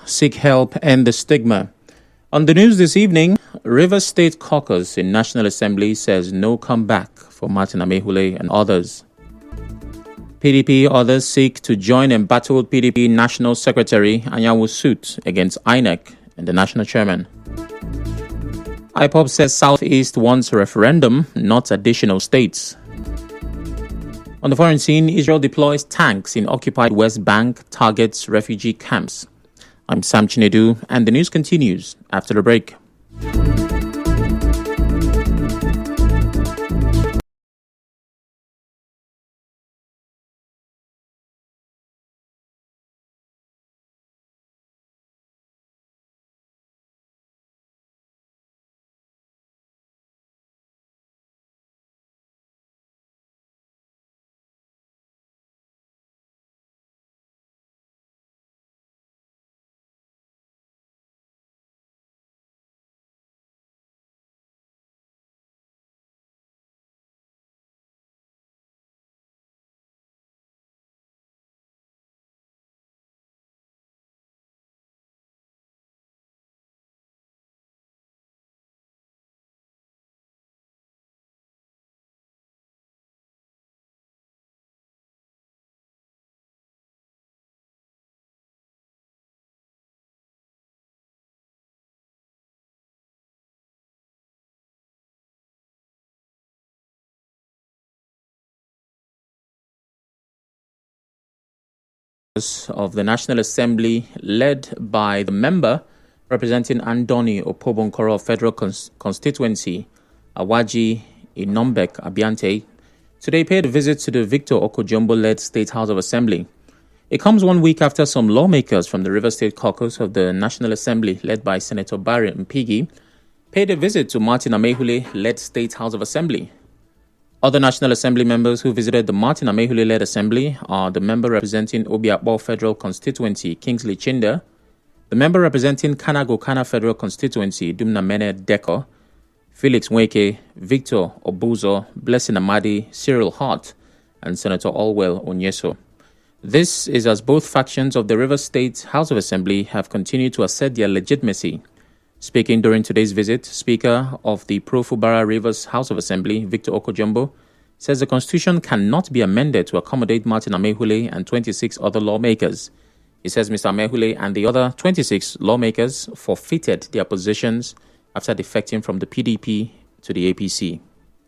Seek help end the stigma. On the news this evening, Rivers State Caucus in National Assembly says no comeback for Martin Amaewhule and others. PDP others seek to join embattled PDP National Secretary Anyanwu suit against INEC and the National Chairman. IPOB says Southeast wants a referendum, not additional states. On the foreign scene, Israel deploys tanks in occupied West Bank, targets refugee camps. I'm Sam Chinedu, and the news continues after the break. Of the National Assembly, led by the member representing Andoni Opobonkoro Federal Constituency, Awaji Inombek Abiante, today paid a visit to the Victor Okojumbo-led State House of Assembly. It comes 1 week after some lawmakers from the Rivers State Caucus of the National Assembly, led by Senator Barry Mpigi, paid a visit to Martin Amaewhule-led State House of Assembly. Other National Assembly members who visited the Martin Amaewhule-led Assembly are the member representing Obiakpor Federal Constituency, Kingsley Chinda, the member representing Kanagokana Federal Constituency, Dumna Mene Deko, Felix Nweke, Victor Obuzo, Blessing Amadi, Cyril Hart, and Senator Allwell Onyeso. This is as both factions of the Rivers State House of Assembly have continued to assert their legitimacy. Speaking during today's visit, Speaker of the Pro-Fubara Rivers House of Assembly, Victor Okojumbo, says the Constitution cannot be amended to accommodate Martin Amaewhule and 26 other lawmakers. He says Mr. Amaewhule and the other 26 lawmakers forfeited their positions after defecting from the PDP to the APC.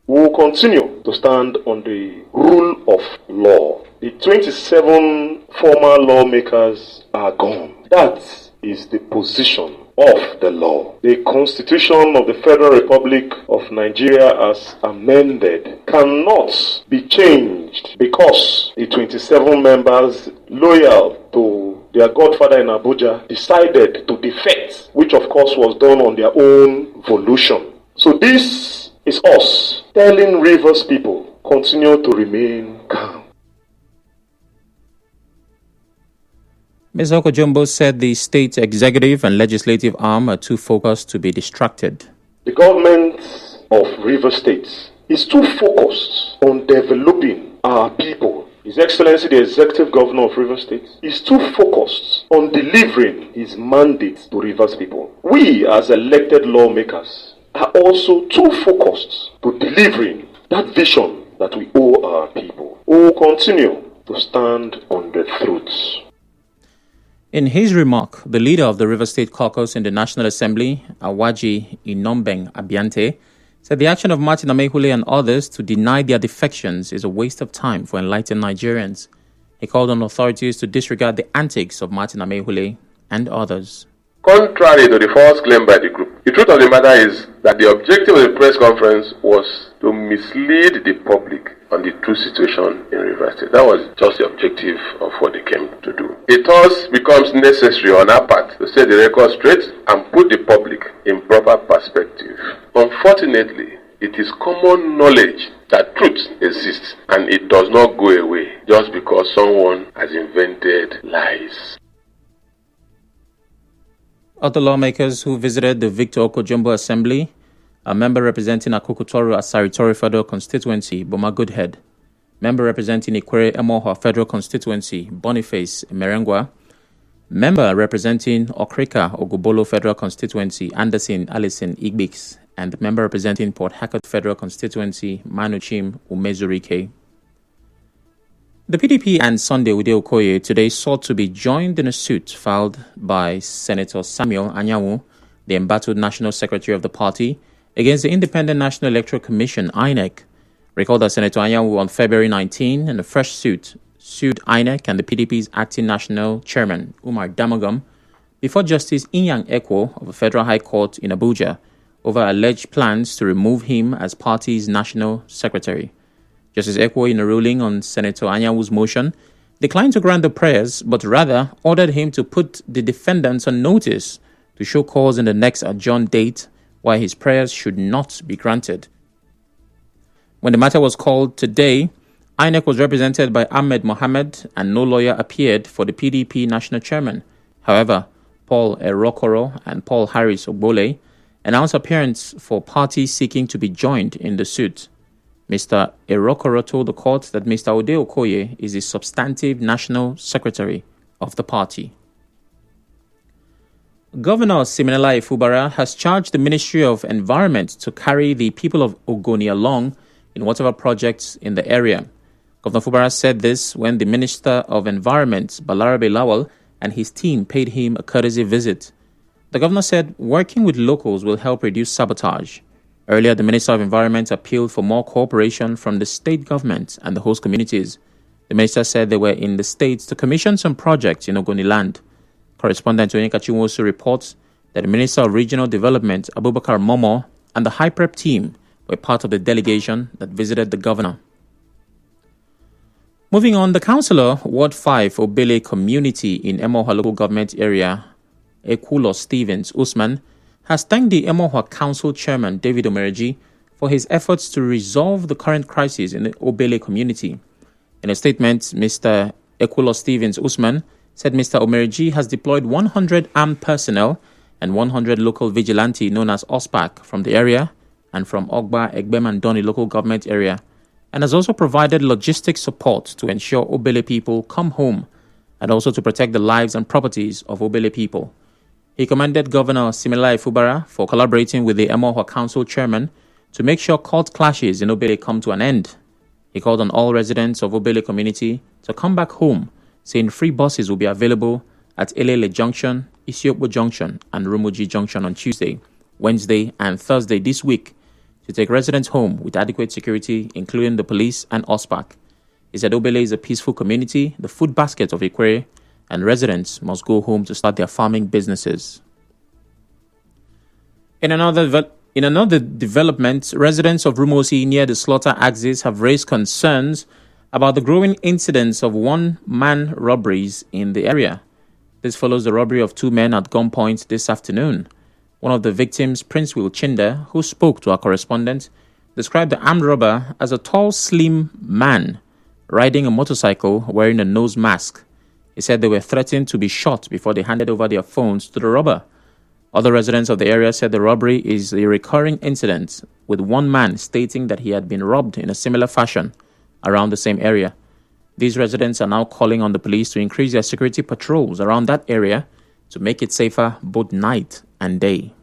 We will continue to stand on the rule of law. The 27 former lawmakers are gone. That is the position of the law. The Constitution of the Federal Republic of Nigeria as amended cannot be changed because the 27 members loyal to their godfather in Abuja decided to defect, which of course was done on their own volition. So this is us telling Rivers people, continue to remain calm. Ms. Okojumbo said the state executive and legislative arm are too focused to be distracted. The government of Rivers State is too focused on developing our people. His Excellency, the Executive Governor of Rivers State, is too focused on delivering his mandate to Rivers people. We, as elected lawmakers, are also too focused to delivering that vision that we owe our people. We will continue to stand on the truths. In his remark, the leader of the Rivers State Caucus in the National Assembly, Awaji Inombeng Abiante, said the action of Martin Amaewhule and others to deny their defections is a waste of time for enlightened Nigerians. He called on authorities to disregard the antics of Martin Amaewhule and others. Contrary to the false claim by the group, the truth of the matter is that the objective of the press conference was to mislead the public on the true situation in Rivers State. That was just the objective of what they came to do. It thus becomes necessary on our part to set the record straight and put the public in proper perspective. Unfortunately, it is common knowledge that truth exists and it does not go away just because someone has invented lies. Other lawmakers who visited the Victor Okojumbo Assembly, a member representing Akukutoru Asaritori Federal Constituency, Boma Goodhead, member representing Ikwere Emohua Federal Constituency, Boniface Merengwa, Member representing Okrika Ogobolo Federal Constituency, Anderson Alison Igbix, and member representing Port Harcourt Federal Constituency, Manuchim Umezurike. The PDP and Sunday Ude Okoye today sought to be joined in a suit filed by Senator Samuel Anyanwu, the embattled National Secretary of the party, against the Independent National Electoral Commission, INEC. Recall that Senator Anyanwu on February 19, in a fresh suit, sued INEC and the PDP's acting national chairman, Umar Damagum, before Justice Inyang Ekwo of the Federal High Court in Abuja over alleged plans to remove him as party's national secretary. Justice Ekwo, in a ruling on Senator Anyawu's motion, declined to grant the prayers, but rather ordered him to put the defendants on notice to show cause in the next adjourned date why his prayers should not be granted. When the matter was called today, INEC was represented by Ahmed Mohammed and no lawyer appeared for the PDP national chairman. However, Paul Erokoro and Paul Harris Ogbole announced appearance for parties seeking to be joined in the suit. Mr. Erokoro told the court that Mr. Ode Okoye is the substantive national secretary of the party. Governor Siminalayi Fubara has charged the Ministry of Environment to carry the people of Ogoni along in whatever projects in the area. Governor Fubara said this when the Minister of Environment, Balarabe Lawal, and his team paid him a courtesy visit. The governor said working with locals will help reduce sabotage. Earlier, the Minister of Environment appealed for more cooperation from the state government and the host communities. The minister said they were in the states to commission some projects in Ogoni land. Correspondent Onyeka Chinwosu reports that the Minister of Regional Development, Abubakar Momo, and the High Prep team were part of the delegation that visited the governor. Moving on, the councillor, Ward 5, Obele Community in Emohua local government area, Ekulo Stevens Usman, has thanked the Emohua Council Chairman, David Omereji, for his efforts to resolve the current crisis in the Obele community. In a statement, Mr. Ekulo Stevens Usman said Mr. Omereji has deployed 100 armed personnel and 100 local vigilante known as OSPAC from the area and from Ogba, Egbem and Doni local government area, and has also provided logistic support to ensure Obele people come home and also to protect the lives and properties of Obele people. He commended Governor Siminalayi Fubara for collaborating with the Emohua Council Chairman to make sure court clashes in Obele come to an end. He called on all residents of Obele community to come back home, saying free buses will be available at Elele Junction, Isiokbo Junction, and Rumuji Junction on Tuesday, Wednesday, and Thursday this week to take residents home with adequate security, including the police and OSPAC. He said Obele is a peaceful community, the food basket of Ikwere, and residents must go home to start their farming businesses. In another development, residents of Rumosi near the slaughter axis have raised concerns about the growing incidence of one-man robberies in the area. This follows the robbery of 2 men at gunpoint this afternoon. One of the victims, Prince Will Chinder, who spoke to our correspondent, described the armed robber as a tall, slim man riding a motorcycle wearing a nose mask. He said they were threatened to be shot before they handed over their phones to the robber. Other residents of the area said the robbery is a recurring incident, with one man stating that he had been robbed in a similar fashion around the same area. These residents are now calling on the police to increase their security patrols around that area to make it safer both night and day.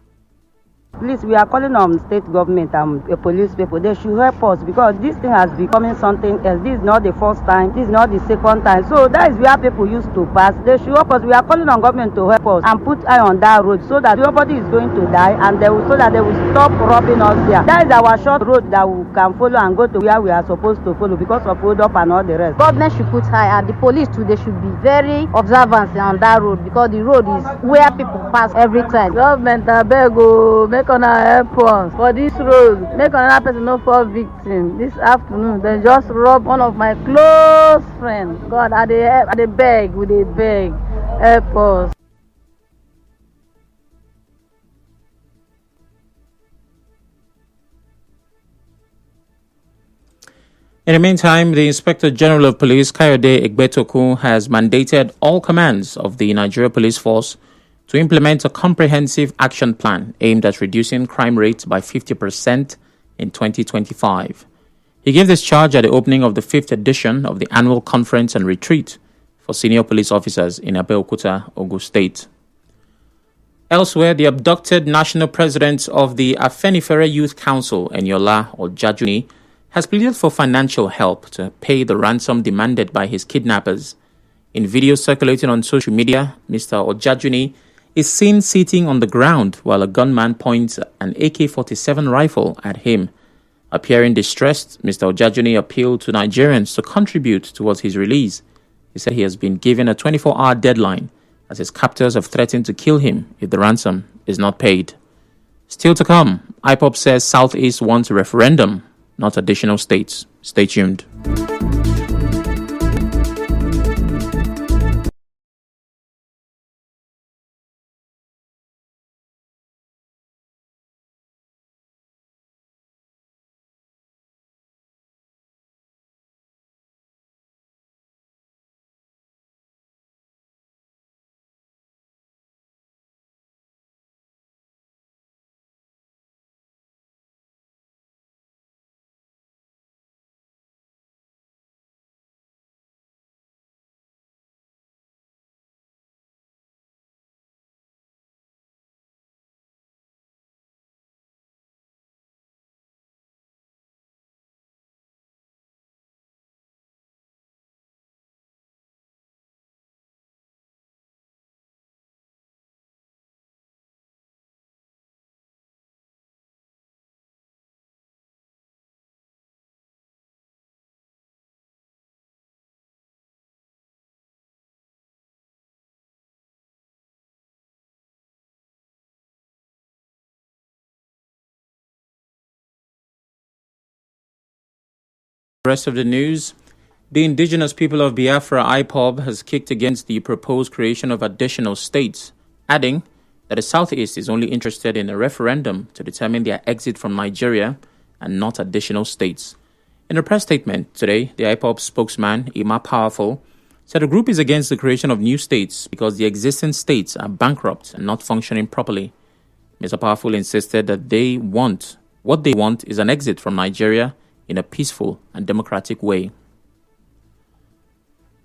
Please, we are calling on state government and police people. They should help us because this thing has becoming something else. This is not the first time. This is not the second time. So that is where people used to pass. They should help us. We are calling on government to help us and put eye on that road so that nobody is going to die and so that they will stop robbing us there. That is our short road that we can follow and go to where we are supposed to follow because of hold up and all the rest. Government should put eye and the police too. They should be very observant on that road because the road is where people pass every time. Government, I beg you, make on help us for this road. Make another person no fall victim. This afternoon, they just robbed one of my close friends. God, they beg, help us. In the meantime, the Inspector General of Police, Kayode Egbetoku, has mandated all commands of the Nigeria Police Force to implement a comprehensive action plan aimed at reducing crime rates by 50% in 2025. He gave this charge at the opening of the 5th edition of the annual conference and retreat for senior police officers in Abeokuta, Ogun State. Elsewhere, the abducted national president of the Afenifere Youth Council, Eniola Ojajuni, has pleaded for financial help to pay the ransom demanded by his kidnappers. In videos circulating on social media, Mr. Ojajuni is seen sitting on the ground while a gunman points an AK-47 rifle at him. Appearing distressed, Mr. Ojajuni appealed to Nigerians to contribute towards his release. He said he has been given a 24-hour deadline as his captors have threatened to kill him if the ransom is not paid. Still to come, IPOB says Southeast wants a referendum, not additional states. Stay tuned. Rest of the news. The indigenous people of Biafra, IPOB, has kicked against the proposed creation of additional states, adding that the Southeast is only interested in a referendum to determine their exit from Nigeria and not additional states. In a press statement today, the IPOB spokesman, Ima Powerful, said the group is against the creation of new states because the existing states are bankrupt and not functioning properly. Mr. Powerful insisted that what they want is an exit from Nigeria in a peaceful and democratic way.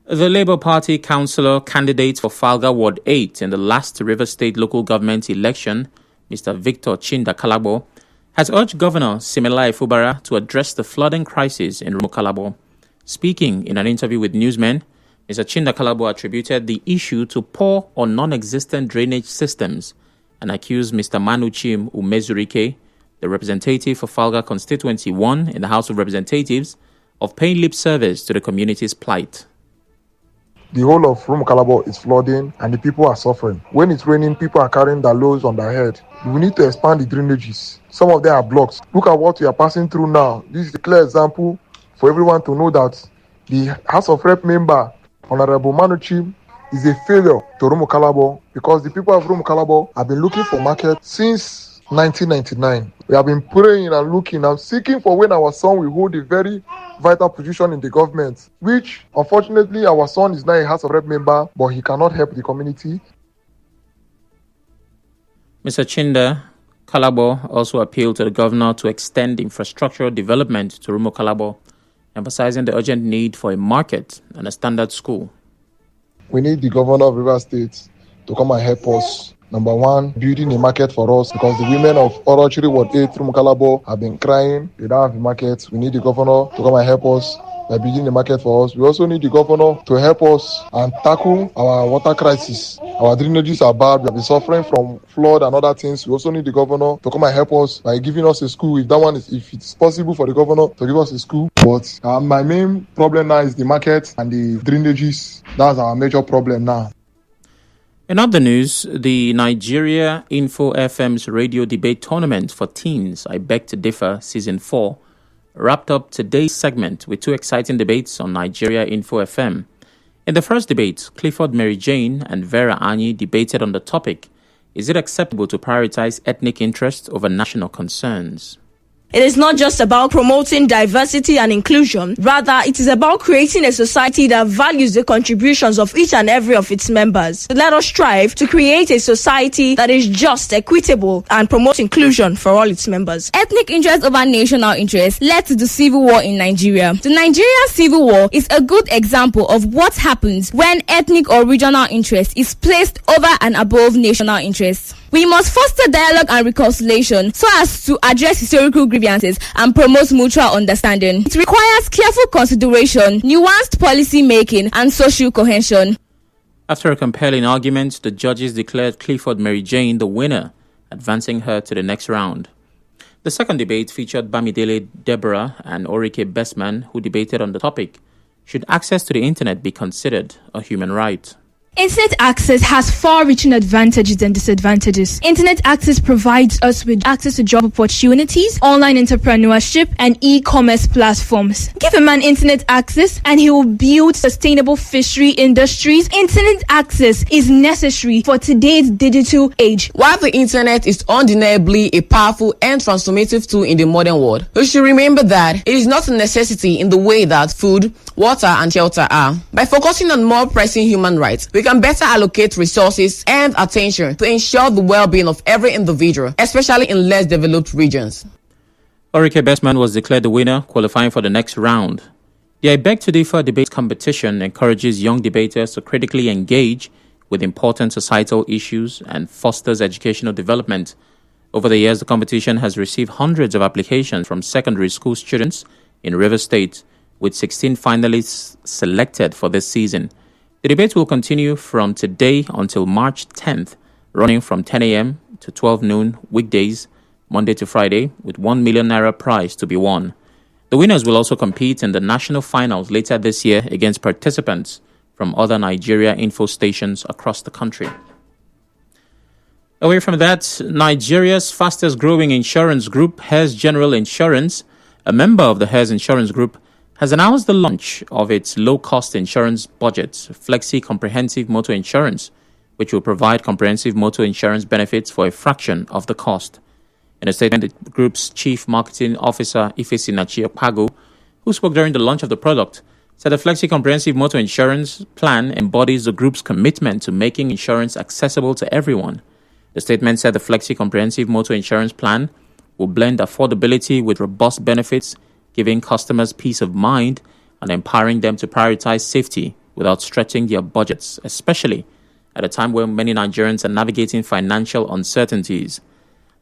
The Labour Party councillor candidate for Falga Ward 8 in the last Rivers State local government election, Mr. Victor Chinda Kalabo, has urged Governor Siminalayi Fubara to address the flooding crisis in Rumukalabo. Speaking in an interview with newsmen, Mr. Chinda Kalabo attributed the issue to poor or non-existent drainage systems and accused Mr. Manuchim Umezurike, the representative for Falga Constituency 1 in the House of Representatives, of paying lip service to the community's plight. The whole of Rumukalabo is flooding and the people are suffering. When it's raining, people are carrying their loads on their head. We need to expand the drainages. Some of them are blocks. Look at what we are passing through now. This is a clear example for everyone to know that the House of Rep member, Honorable Manuchim, is a failure to Rumukalabo because the people of Rumukalabo have been looking for market since 1999. We have been praying and looking and seeking for when our son will hold a very vital position in the government, which unfortunately our son is now a House of Rep member, but he cannot help the community. Mr. Chinda Kalabo also appealed to the governor to extend infrastructural development to Rumukalabo, emphasizing the urgent need for a market and a standard school. We need the governor of Rivers State to come and help us. Number one, building a market for us because the women of Orochiri Ward 8 through Rumukalabo have been crying. They don't have a market. We need the governor to come and help us by building a market for us. We also need the governor to help us and tackle our water crisis. Our drainages are bad. We have been suffering from flood and other things. We also need the governor to come and help us by giving us a school. If it's possible for the governor to give us a school. But my main problem now is the market and the drainages. That's our major problem now. In other news, the Nigeria Info FM's radio debate tournament for teens, I Beg to Differ, Season 4, wrapped up today's segment with two exciting debates on Nigeria Info FM. In the first debate, Clifford Mary Jane and Vera Anyi debated on the topic, is it acceptable to prioritize ethnic interests over national concerns? It is not just about promoting diversity and inclusion. Rather, it is about creating a society that values the contributions of each and every of its members. Let us strive to create a society that is just, equitable, and promote inclusion for all its members. Ethnic interest over national interest led to the civil war in Nigeria. The Nigeria Civil War is a good example of what happens when ethnic or regional interest is placed over and above national interests. We must foster dialogue and reconciliation so as to address historical grievances and promote mutual understanding. It requires careful consideration, nuanced policy making, and social cohesion. After a compelling argument, the judges declared Clifford Mary Jane the winner, advancing her to the next round. The second debate featured Bamidele Deborah and Orike Bestman, who debated on the topic: should access to the internet be considered a human right? Internet access has far-reaching advantages than disadvantages. Internet access provides us with access to job opportunities, online entrepreneurship, and e-commerce platforms. Give a man internet access and he will build sustainable fishery industries. Internet access is necessary for today's digital age. While the internet is undeniably a powerful and transformative tool in the modern world, we should remember that it is not a necessity in the way that food, water, and shelter are. By focusing on more pressing human rights, we can better allocate resources and attention to ensure the well-being of every individual, especially in less developed regions. Orike Bestman was declared the winner, qualifying for the next round. The I Beg to Differ debate competition encourages young debaters to critically engage with important societal issues and fosters educational development. Over the years, the competition has received hundreds of applications from secondary school students in Rivers State, with 16 finalists selected for this season. The debate will continue from today until March 10th, running from 10 a.m. to 12 noon weekdays, Monday to Friday, with 1 million naira prize to be won. The winners will also compete in the national finals later this year against participants from other Nigeria info stations across the country. Away from that, Nigeria's fastest growing insurance group, Hairs General Insurance, a member of the Hairs Insurance Group, has announced the launch of its low-cost insurance budget, Flexi Comprehensive Motor Insurance, which will provide comprehensive motor insurance benefits for a fraction of the cost. In a statement, the group's chief marketing officer, Ifesinachi Okpago, who spoke during the launch of the product, said the Flexi Comprehensive Motor Insurance plan embodies the group's commitment to making insurance accessible to everyone. The statement said the Flexi Comprehensive Motor Insurance plan will blend affordability with robust benefits, giving customers peace of mind and empowering them to prioritize safety without stretching their budgets, especially at a time when many Nigerians are navigating financial uncertainties.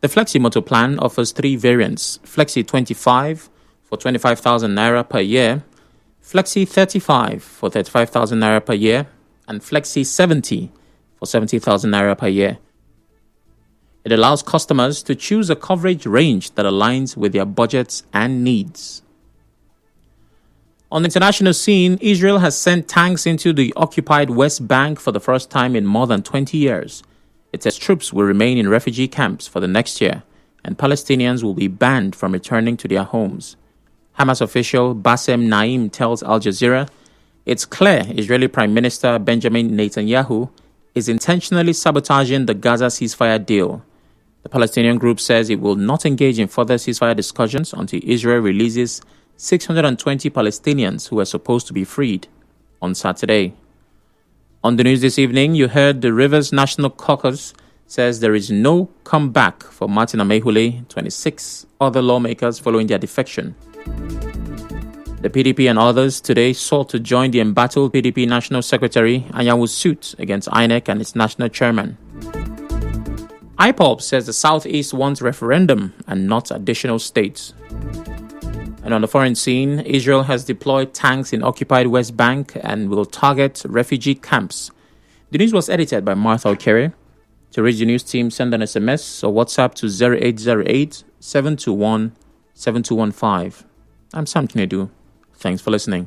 The Flexi Motor plan offers three variants: Flexi 25 for 25,000 naira per year, Flexi 35 for 35,000 naira per year, and Flexi 70 for 70,000 naira per year. It allows customers to choose a coverage range that aligns with their budgets and needs. On the international scene, Israel has sent tanks into the occupied West Bank for the first time in more than 20 years. It says troops will remain in refugee camps for the next year, and Palestinians will be banned from returning to their homes. Hamas official Bassem Naim tells Al Jazeera, "It's clear Israeli Prime Minister Benjamin Netanyahu is intentionally sabotaging the Gaza ceasefire deal." The Palestinian group says it will not engage in further ceasefire discussions until Israel releases 620 Palestinians who were supposed to be freed on Saturday. On the news this evening, you heard the Rivers National Caucus says there is no comeback for Martin Amaewhule, 26 other lawmakers following their defection. The PDP and others today sought to join the embattled PDP National Secretary Anyawu's suit against INEC and its national chairman. IPOB says the Southeast wants referendum and not additional states. And on the foreign scene, Israel has deployed tanks in occupied West Bank and will target refugee camps. The news was edited by Martha Okere. To reach the news team, send an SMS or WhatsApp to 0808 721 7215. I'm Sam Kinedu. Thanks for listening.